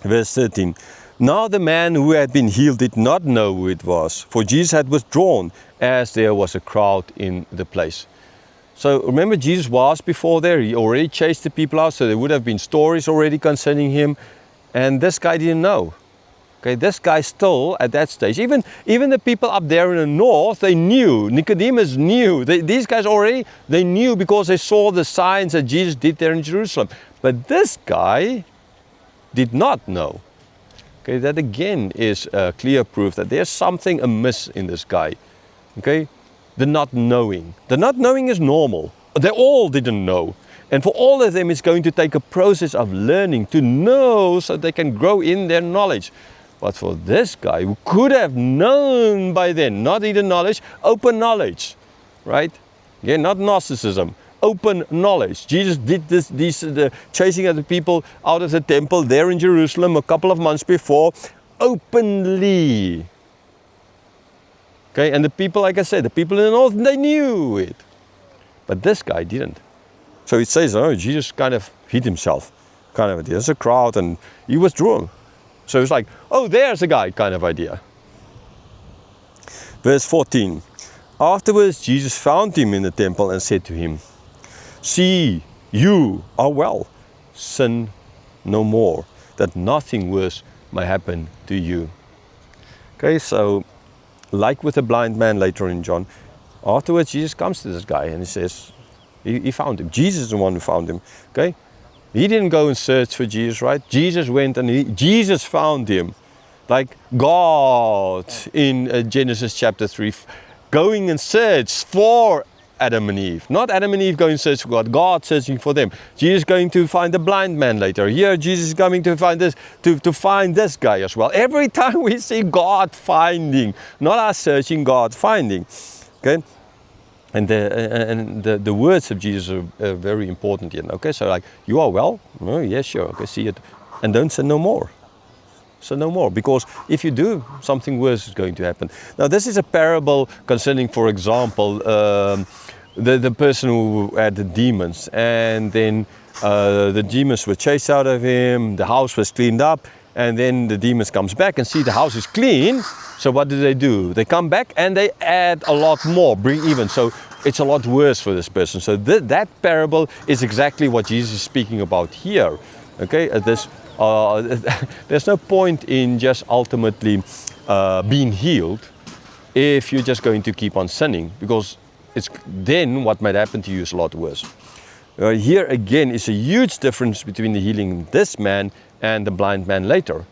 Verse 13. Now the man who had been healed did not know who it was, for Jesus had withdrawn, as there was a crowd in the place. So remember, Jesus was before there. He already chased the people out, so there would have been stories already concerning him. And this guy didn't know. Okay, this guy still at that stage, even the people up there in the north, they knew. Nicodemus knew. These guys already, they knew because they saw the signs that Jesus did there in Jerusalem. But this guy did not know. Okay, that again is clear proof that there's something amiss in this guy. Okay, the not knowing. The not knowing is normal. They all didn't know. And for all of them, it's going to take a process of learning to know so they can grow in their knowledge. But for this guy who could have known by then, not hidden knowledge, open knowledge, right? Again, not Gnosticism, open knowledge. Jesus did the chasing of the people out of the temple there in Jerusalem a couple of months before, openly. Okay, and the people, like I said, the people in the north, they knew it. But this guy didn't. So it says, oh, Jesus kind of hid himself, kind of idea. There's a crowd and he withdrew. So it's like, oh, there's a guy kind of idea. Verse 14. Afterwards, Jesus found him in the temple and said to him, see, you are well. Sin no more, that nothing worse may happen to you. Okay, so like with the blind man later in John, afterwards Jesus comes to this guy and he says, he found him. Jesus is the one who found him. Okay, he didn't go and search for Jesus, right? Jesus went and Jesus found him. Like God in Genesis chapter 3, going and search for Adam and Eve. Not Adam and Eve going and search for God, God searching for them. Jesus going to find the blind man later. Here Jesus is coming to find this, to find this guy as well. Every time we see God finding, not us searching, God finding. Okay? And the words of Jesus are very important here. Okay, so like, you are well? Oh, yes, sure. Okay, see it. And don't sin no more. So no more, because if you do, something worse is going to happen. Now this is a parable concerning, for example, the person who had the demons, and then the demons were chased out of him, the house was cleaned up, and then the demons comes back and see the house is clean. So what do? They come back and they add a lot more, bring even. So it's a lot worse for this person. So that parable is exactly what Jesus is speaking about here. Okay, there's no point in just ultimately being healed if you're just going to keep on sinning, because then what might happen to you is a lot worse. Here again is a huge difference between the healing of this man and the blind man later.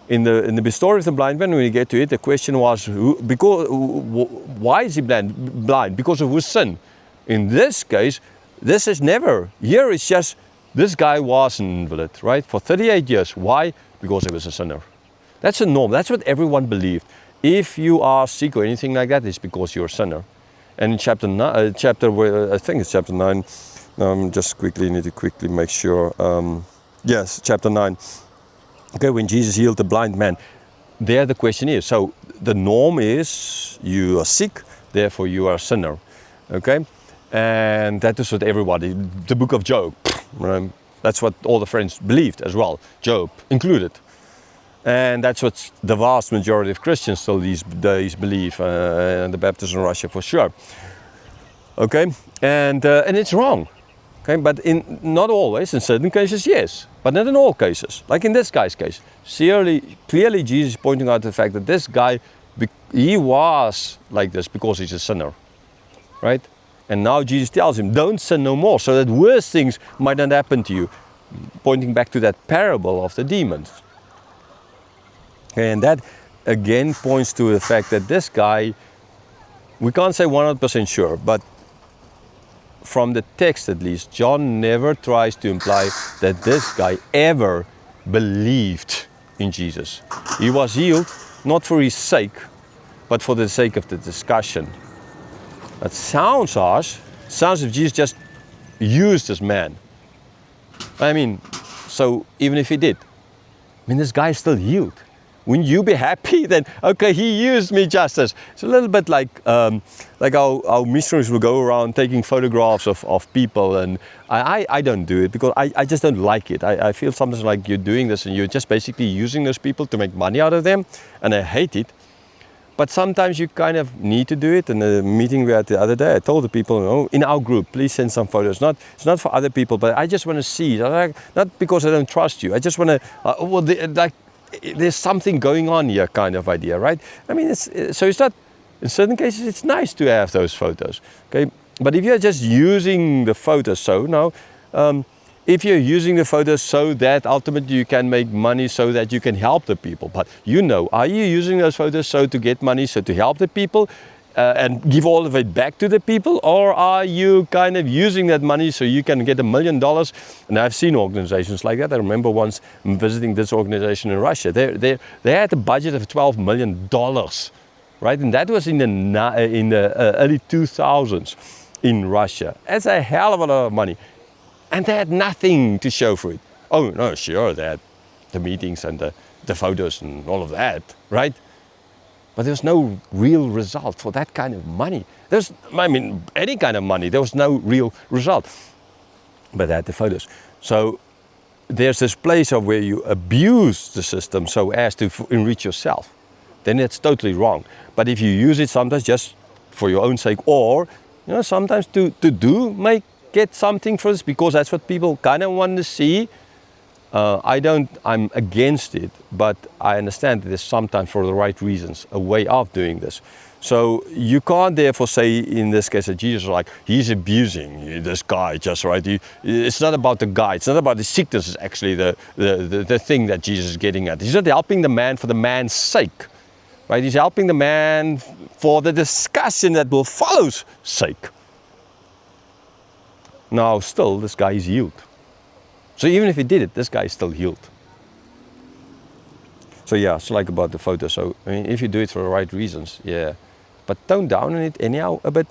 In the story of the blind man, when you get to it, the question was, why is he blind? Because of whose sin? In this case, this is never. Here it's just, this guy was an invalid, right? For 38 years. Why? Because he was a sinner. That's a norm. That's what everyone believed. If you are sick or anything like that, it's because you're a sinner. And in chapter 9, I think it's chapter 9, just need to make sure. Yes, chapter 9. Okay, when Jesus healed the blind man, there the question is, so the norm is you are sick, therefore you are a sinner. Okay, and that is what everybody, the book of Job, that's what all the friends believed as well, Job included. And that's what the vast majority of Christians still these days believe, and the Baptists in Russia for sure. Okay, and it's wrong. Okay, but not always, in certain cases, yes, but not in all cases. Like in this guy's case, clearly Jesus is pointing out the fact that this guy, he was like this because he's a sinner, right? And now Jesus tells him, don't sin no more, so that worse things might not happen to you, pointing back to that parable of the demons. Okay, and that again points to the fact that this guy, we can't say 100% sure, but from the text at least, John never tries to imply that this guy ever believed in Jesus. He was healed not for his sake, but for the sake of the discussion. That sounds harsh. Sounds as if Jesus just used this man. I mean, so even if he did, this guy is still healed. wouldn't you be happy? Then, okay, he used me justice. It's a little bit like our missionaries will go around taking photographs of people, and I don't do it because I just don't like it. I feel sometimes like you're doing this and you're just basically using those people to make money out of them, and I hate it. But sometimes you kind of need to do it. In the meeting we had the other day, I told the people, in our group, please send some photos. It's not for other people, but I just want to see. Not because I don't trust you. I just want to, there's something going on here kind of idea, right? I mean, it's not, in certain cases, it's nice to have those photos, okay? But if you're just using the photos, if you're using the photos so that ultimately you can make money so that you can help the people, but are you using those photos so to get money, so to help the people and give all of it back to the people? Or are you kind of using that money so you can get $1 million? And I've seen organizations like that. I remember once visiting this organization in Russia. They had a budget of $12 million, right? And that was in the early 2000s in Russia. That's a hell of a lot of money. And they had nothing to show for it. Oh, no, sure, they had the meetings and the photos and all of that, right? But there was no real result for that kind of money. Any kind of money, there was no real result. But they had the photos. So there's this place of where you abuse the system so as to enrich yourself. Then it's totally wrong. But if you use it sometimes just for your own sake, or sometimes to get something for this because that's what people kind of want to see. I'm against it, but I understand that there's sometimes for the right reasons a way of doing this. So you can't therefore say in this case that Jesus is he's abusing this guy just right. It's not about the guy. It's not about the sickness. It's actually the thing that Jesus is getting at. He's not helping the man for the man's sake, right? He's helping the man for the discussion that will follow's sake. Now, still, this guy is healed. So even if he did it, this guy is still healed. So yeah, it's like about the photo. So if you do it for the right reasons, yeah. But tone down on it anyhow a bit.